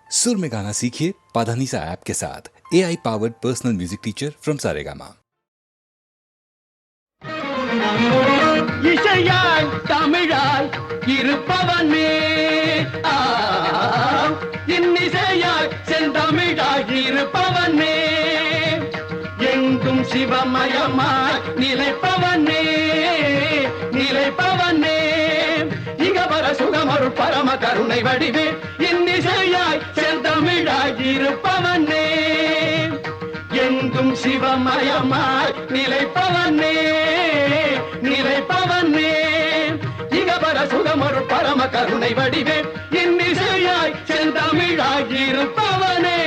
सुर में गाना सीखिए पाधानीसा ऐप के साथ। AI powered personal music teacher from Saregama. இசையாய் தமிழாய் இருப்பவனே இன்னிசையாய் செந்தமிழாய் இருப்பவனே எங்கும் சிவமயமாய் நிலைப்பவனே நிலைப்பவனே இகவர சுகமருள் பரம கருணை வடிவே இன்னிசையாய் செந்தமிழாய் இருப்பவனே எங்கும் சிவமயமாய் நிலைப்பவனே நிலைப்பவனே இகவர சுகமருள் பரம கருணை வடிவே இன்னிசையாய் செந்தமிழாய் இருப்பவனே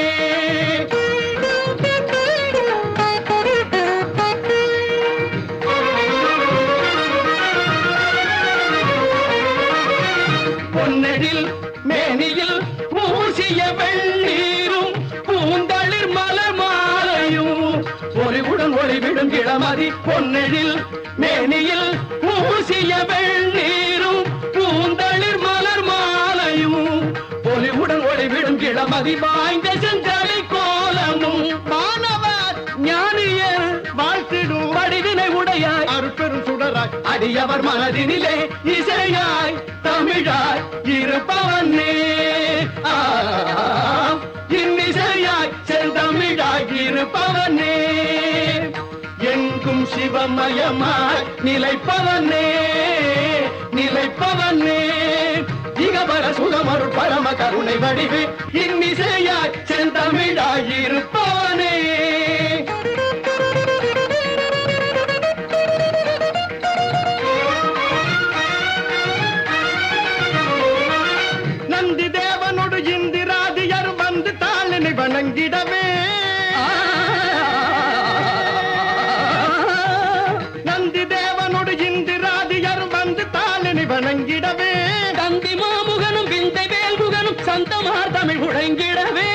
பொன்னெழில் மேனியில் பூசிய வெள்ளீரும் பூந்தளிர் மலர் மாலையும் ஒளிவுடன் ஒளிவிடும் இளமதி பொன்னெழில் மேனியில் பூசிய வெள்ளீரும் பூந்தளிர் மலர் மாலையும் ஒளிவுடன் ஒளிவிடும் இளமதி வாய்ந்த செஞ்சலை கோலமும் மாணவர் ஞானியர் வாழ்த்திடும் வடிவினை உடையாய் அருட்பெரும் சுடராய் அடியவர் மனதினிலே இசையாய் தமிழாய் இருப்பவனே இன்னிசையாய் செந்தமிழாய் இருப்பவனே எங்கும் சிவமயமாய் நிலைப்பவனே நிலைப்பவனே இகவர சுகமருள் பரம கருணை வடிவே இன்னிசையாய் செந்தமிழாய் இருப்பவனே நந்தி தேவனோடு இந்திராதியர் வந்து தாளினை வணங்கிடவே நந்தி தேவனோடு இந்திராதியர் வந்து தாளினை வணங்கிடவே தந்தி மாமுகனும் விந்தை வேல்குகனும் சந்தமார் தமிழ் உழைங்கிடவே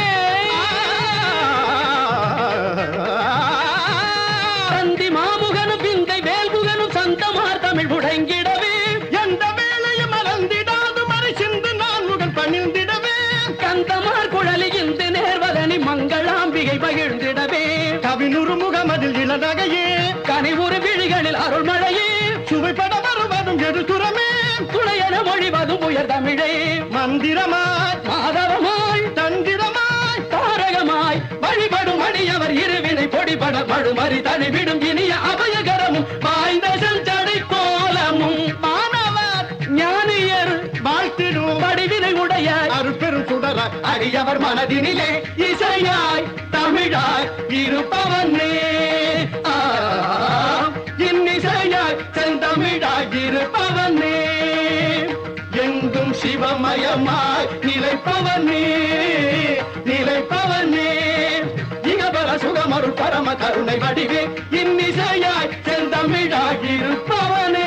தந்தி மாமுகனும் விந்தை வேல்குகனும் சந்தமார் தமிழ் உழைங்கிடவே எந்த வேளையும் மறந்திடாது மறை சிந்து நான்முகன் பணிந்திடவே கந்தமார் குழலி இந்த நேர்வதனி மங்களாம்பிகை பகிர்ந்திடவே கவினுறு முகமதில் இளநகையே கனிவுறு விழிகளில் அருள்மழையே சுவைப்பட வருவதும் எதுசுரமே துணையென மொழிவதும் உயர் தமிழே மந்திரமாய் மாதவமாய் தந்திரமாய் தாரகமாய் வழிபடும் அடியவர் இருவினை பொடிபட படுமறி தனிவிடும் இனிய அபயகரமும் வாய்ந்த செஞ்சடை கோலமும் மாணவர் ஞானியர் வாழ்த்திடும் வடிவினை உடைய அருட்பெரும் சுடராய் அடியவர் மனதினிலே இசையாய் தமிழாய் இருப்பவனே இன்னிசையாய் செந்தமிழாய் இருப்பவனே எங்கும் சிவமயமாய் நிலைப்பவனே நிலைப்பவனே இகவர சுகமருள் பரம கருணை வடிவே இன்னிசையாய் செந்தமிழாய் இருப்பவனே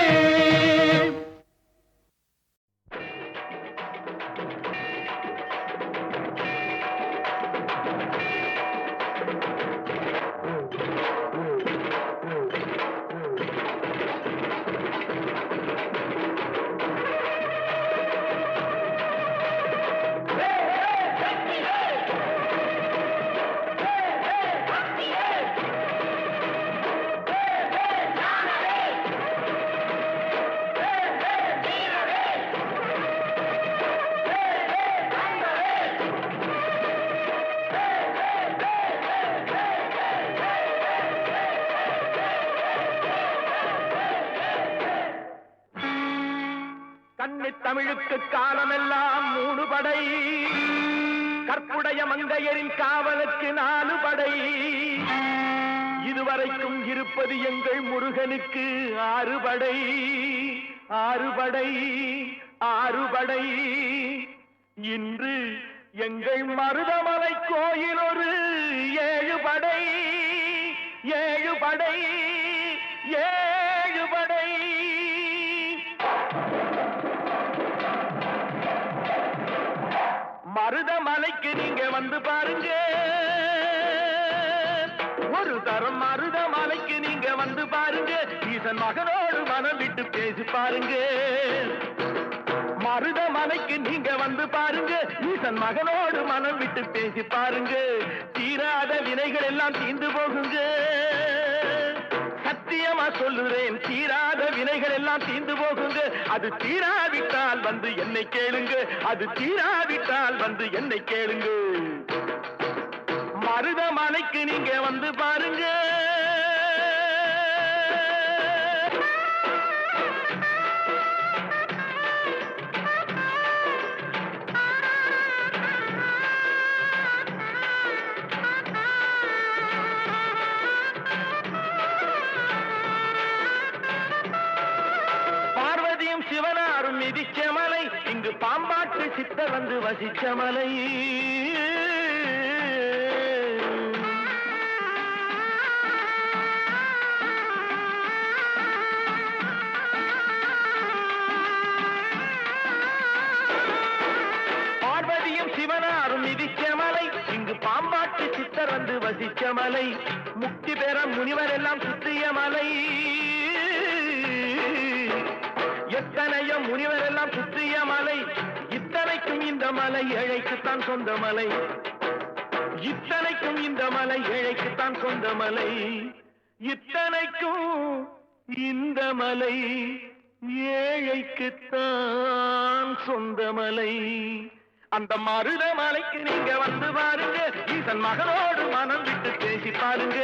தமிழுக்கு காலமெல்லாம் 3 படை கற்புடைய மங்கையரின் காவலுக்கு 4 படை இதுவரைக்கும் இருப்பது எங்கள் முருகனுக்கு 6 படை 6 படை 6 படை இன்று எங்கள் மருதமலை கோயில் ஒரு 7 படை 7 படை 7 படை மருதமலைக்கு நீங்க வந்து பாருங்க ஒரு தரம் மருதமலைக்கு நீங்க வந்து பாருங்க ஈசன் மகனோடு மனம் விட்டு பேசி பாருங்க மருதமலைக்கு நீங்க வந்து பாருங்க, ஈசன் மகனோடு மனம் விட்டு பேசி பாருங்க, தீராத வினைகள் எல்லாம் தீர்ந்து போகுங்க. சத்தியமா சொல்லுறேன், தீராத வினைகள் எல்லாம் தீர்ந்து போகுங்க. அது தீராவிட்டால் வந்து என்னை கேளுங்க, அது தீராவிட்டால் வந்து என்னை கேளுங்க. மருதமலைக்கு நீங்க வந்து பாருங்க. சிவனாரும் மிதிச்ச மலை, இங்கு பாம்பாட்டு சித்தர் வந்து வசிச்ச மலை. பார்வதியும் சிவனாரும் மிதிச்ச மலை, இங்கு பாம்பாட்டு சித்தர் வந்து வசிச்ச மலை. முக்தி பெற முனிவர் எல்லாம் சுற்றிய மலை. எத்தனையோ முனிவர் எல்லாம் சுற்றிய மலை. இத்தனைக்கும் இந்த மலை ஏழைக்குத்தான் சொந்த மலை. இத்தனைக்கும் இந்த மலை ஏழைக்குத்தான் சொந்த மலை. இத்தனைக்கும் இந்த மலை ஏழைக்குத்தான் சொந்த மலை. அந்த மருதமலைக்கு நீங்க வந்து பாருங்க, ஈசன் மகனோடு மனம் விட்டு பேசி பாருங்க,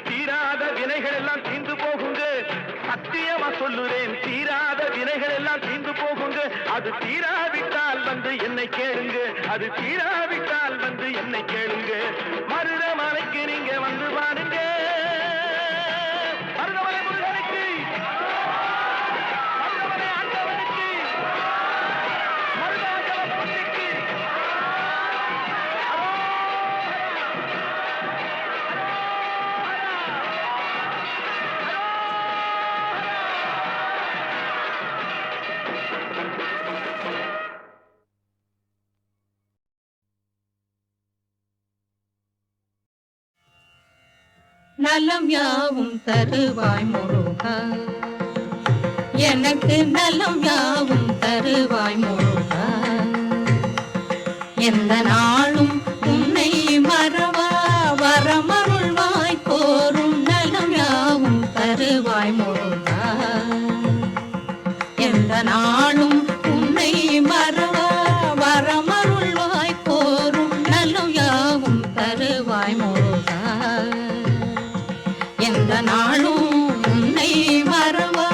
தீராத வினைகள் எல்லாம் தீர்ந்து போகுங்க. சத்தியமா சொல்லுறேன், தீராத வினைகள் எல்லாம் தீர்ந்து போகுங்க. அது தீராவிட்டால் வந்து என்னை கேளுங்க, அது தீராவிட்டால் வந்து என்னை கேளுங்க. மருதமலைக்கு நீங்க வந்து பாருங்க. மருதமலை முருகனுக்கு, மருதமலை ஆண்டவனுக்கு, மருதாச்சல மூர்த்திக்கு நலம் யாவும் தருவாய் முருகா, எனக்கு நலம் யாவும் தருவாய் முருகா. எந்த நாளும் உன்னை மறவா வரமருள்வாய் கோரும் நலம் யாவும் தருவாய் முருகா. எந்த நாளும் உன்னை மறவா வரமருள்வாய் கோரும் நலம் யாவும் தருவாய் முருகா. எந்த நாளும் உன்னை மறவா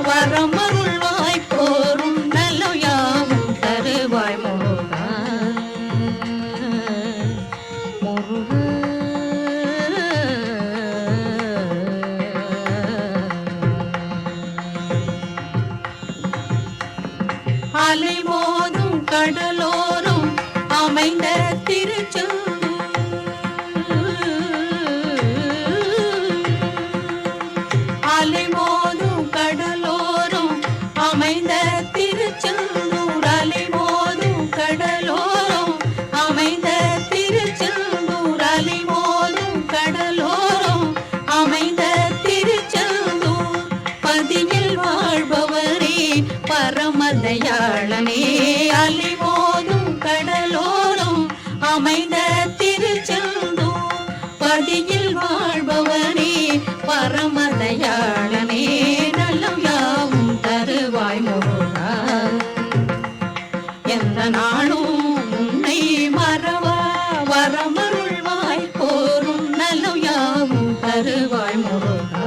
வரமருள்வாய் கோரும் நலம் யாவும் தருவாய் முருகா. முருகா அலை மோதும் கடலோரம் அமைந்த திருச்செந்தூர், அலை மோதும் கடலோரம் அமைந்த திருச்செந்தூர், அலை மோதும் கடலோரம் அமைந்த திருச்செந்தூர், அலை மோதும் கடலோரம் அமைந்த திருச்செந்தூர். பதியில் வாழ்பவரே பரமதயாளனே, அலை மோதும் கடலோரம் அமைந்த திருச்செந்தூர். பதியில் வாழ்பவனே பரமதயாளனே, நலம் யாவும் தருவாய் முருகா. எந்த நாளும் உன்னை மறவா வரமருள்வாய் கோரும் நலம் யாவும் தருவாய் முருகா.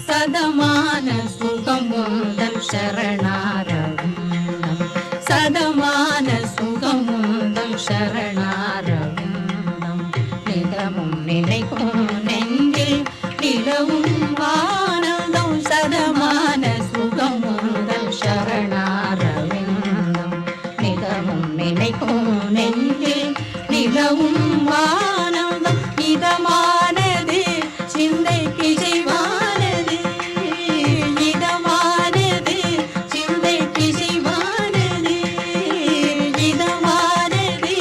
சதமான சுகம் உந்தன் சரணாரவிந்தம், சதமான சுகம் உந்தன் சரணாரவிந்தம். நிதமும் நினைக்கும் நெஞ்சில் நிலவும் ஆனந்தம், சதமான சுகம் உந்தன் சரணாரவிந்தம். நிதமும் நினைக்கும் நெஞ்சில் நிலவும் ஆனந்தம். இதமானது சிந்தைக்கு செய்வானது, இதமானது சிந்தைக்கு செய்வானது, இதமானது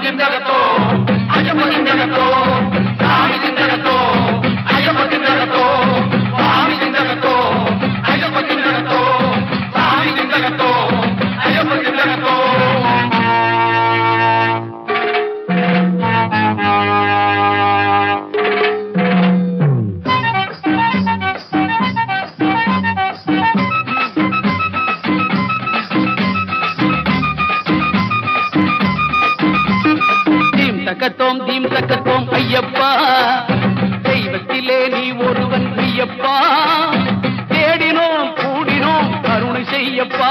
திண்டகத்தோ ஐயப்ப திண்டகத்தோ சாமி திண்டகத்தோ ஐயப்ப திண்டகத்தோ சாமி திண்டகத்தோ ஐயப்ப திண்டகத்தோ சாமி திண்டகத்தோ ஐயப்ப திண்டகத்தோ தக்கத்தோம் தீம் தக்கத்தோம் ஐயப்பா தெய்வத்திலே நீ ஒருவன் ஐயப்பா தேடினோம் கூடினோம் கருணை செய்யப்பா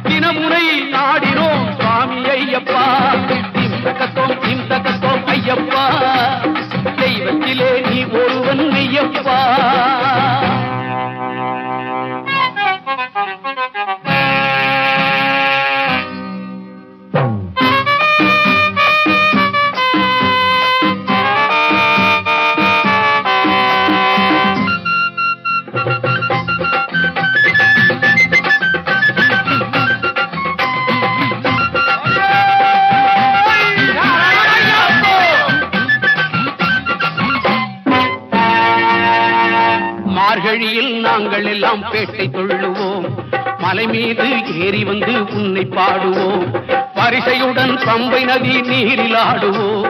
தினமுறை நாடினோம் சுவாமி ஐயப்பா தீம் தக்கத்தோம் ஐயப்பா தெய்வத்திலே நீ ஒருவன் ஐயப்பா மார்கழியில் நாங்கள் எல்லாம் பேட்டை தொழுவோம் மலை மீது ஏறி வந்து உன்னை பாடுவோம் பரிசையுடன் பம்பை நதி நீரில் ஆடுவோம்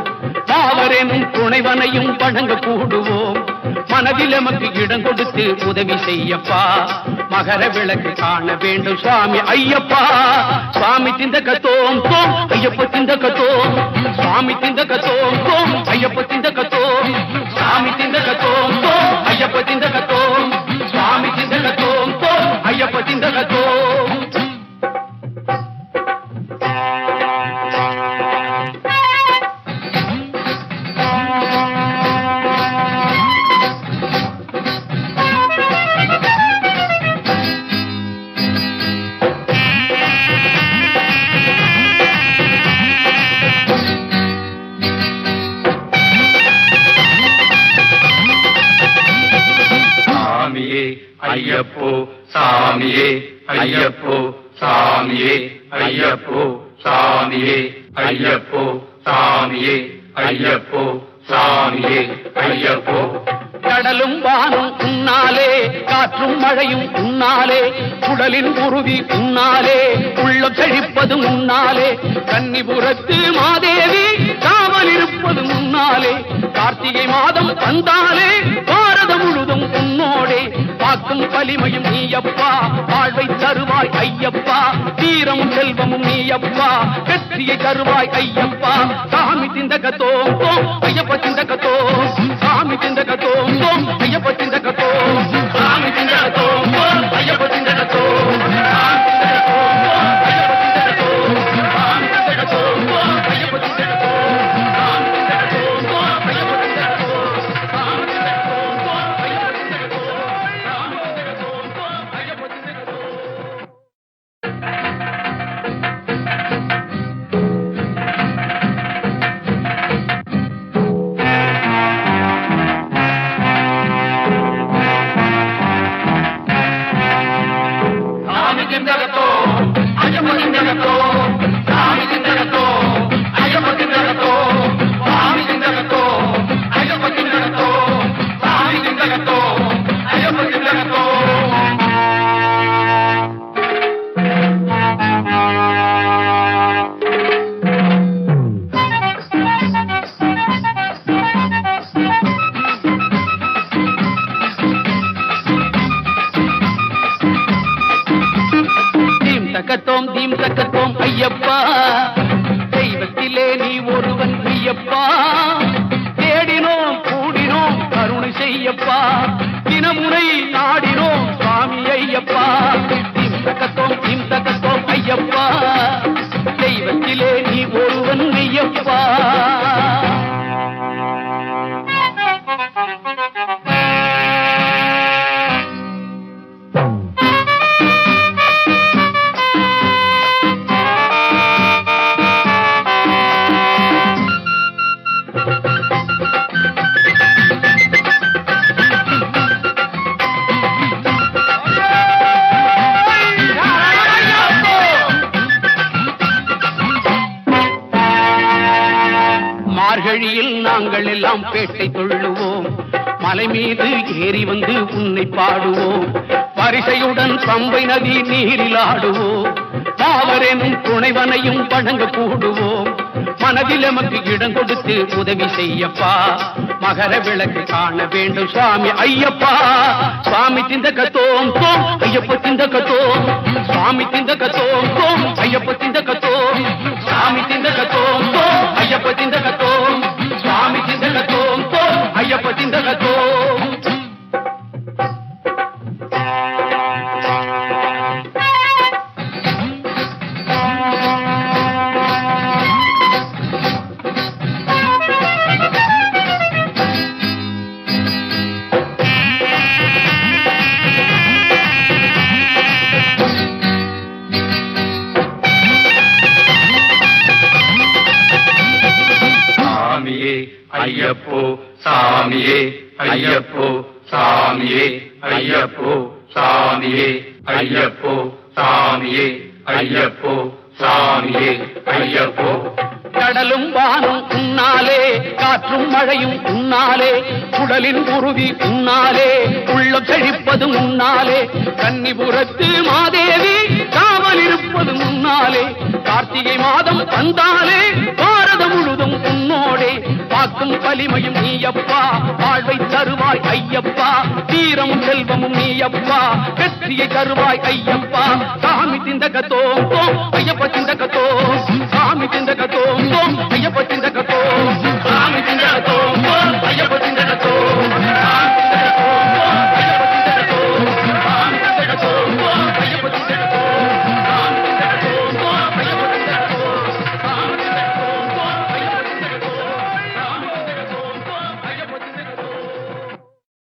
பாவரெனும் துணைவனையும் வணங்க கூடுவோம் மனதில் எமக்கு இடம் கொடுத்து உதவி செய்யப்பா மகர விளக்கு காண வேண்டும் சுவாமி ஐயப்பா சுவாமி திண்டகத்தோம் தோம் ஐயப்ப திண்டகத்தோம் சுவாமி திண்டகத்தோம் தோம் ஐயப்ப திண்டகத்தோம் சுவாமி திண்டகத்தோம் தோம் ஐயப்ப திண்டகத்தோம் சுவாமி திண்டகத்தோம் தோம் ஐயப்ப திண்டகத்தோம் ஐயப்போ சாமியே ஐயப்போ சாமியே ஐயப்போ சாமியே ஐயப்போ சாமியே ஐயப்போ சாமியே ஐயப்போ கடலும் வானும் உன்னாலே காற்றும் மழையும் உன்னாலே உடலின் உறுதி உன்னாலே உள்ளம் செழிப்பது முன்னாலே கன்னிபுரத்து மாதேவி காவல் இருப்பது முன்னாலே கார்த்திகை மாதம் வந்தாலே பாரதம் முழுதும் உன்னோடே பாக்கும் வலிமையும் நீயப்பா வாழ்வை தருவாய் ஐயப்பா தீரமும் செல்வமும் நீயப்பா வெற்றியை தருவாய் ஐயப்பா சாமி திண்டகத்தோம் தோம் ஐயப்ப திண்டகத்தோம் சாமி திண்டகத்தோம் தோம் ஐயப்ப திண்டகத்தோம் சாமி திண்டகத்தோம் தோம் ஐயப்ப திண்டகத்தோம் தக்கத்தோம் தீம் தக்கத்தோம் ஐயப்பா தெய்வத்திலே நீ ஒருவன் ஐயப்பா தேடினோம் கூடினோம் கருணை செய்யப்பா தினமுறை நாடினோம் சுவாமி ஐயப்பா தீம் தக்கத்தோம் ஐயப்பா தெய்வத்திலே நீ ஒருவன் ஐயப்பா மார்கழியில் நாங்கள் எல்லாம் பேட்டை தொழுவோம், மலை மீது ஏறி வந்து உன்னை பாடுவோம், வரிசையுடன் பம்பை நதி நீரில் ஆடுவோம், பாவரெனும் துணைவனையும் வணங்க கூடுவோம், மனதில் எமக்கு இடம் கொடுத்து உதவி செய்யப்பா, மகர விளக்கு காண வேண்டும் சுவாமி ஐயப்பா. சுவாமி திந்தக தோம் தோம் ஐயப்ப திந்தக தோம், சுவாமி திந்தக தோம் தோம் ஐயப்ப திந்தக தோம், சுவாமி திந்தக தோம் தோம் ஐயப்ப திந்தக தோம், சுவாமி திந்தக தோம் தோம் ஐயப்ப திந்தக தோம். ஐயப்போ சாமியே ஐயப்போ சாமியே ஐயப்போ சாமியே ஐயப்போ சாமியே ஐயப்போ சாமியே ஐயப்போ. கடலும் வானும் உன்னாலே, காற்றும் மழையும் உன்னாலே, குடலின் குருவி உன்னாலே, உள்ளம் செழிப்பது முன்னாலே, கன்னிபுரத்து மாதேவி காவல் இருப்பது முன்னாலே, கார்த்திகை மாதம் வந்தாலே பாரதம் முழுதும் உன்னோடே, பாக்கும் வலிமையும் நீயப்பா, வாழ்வை தருவாய் ஐயப்பா, தீரமும் செல்வமும் நீயப்பா, வெற்றியை தருவாய் ஐயப்பா. சாமி திந்தக தோம் தோம் ஐயப்ப திந்தக தோம், சாமி திந்தக தோம் தோம் ஐயப்ப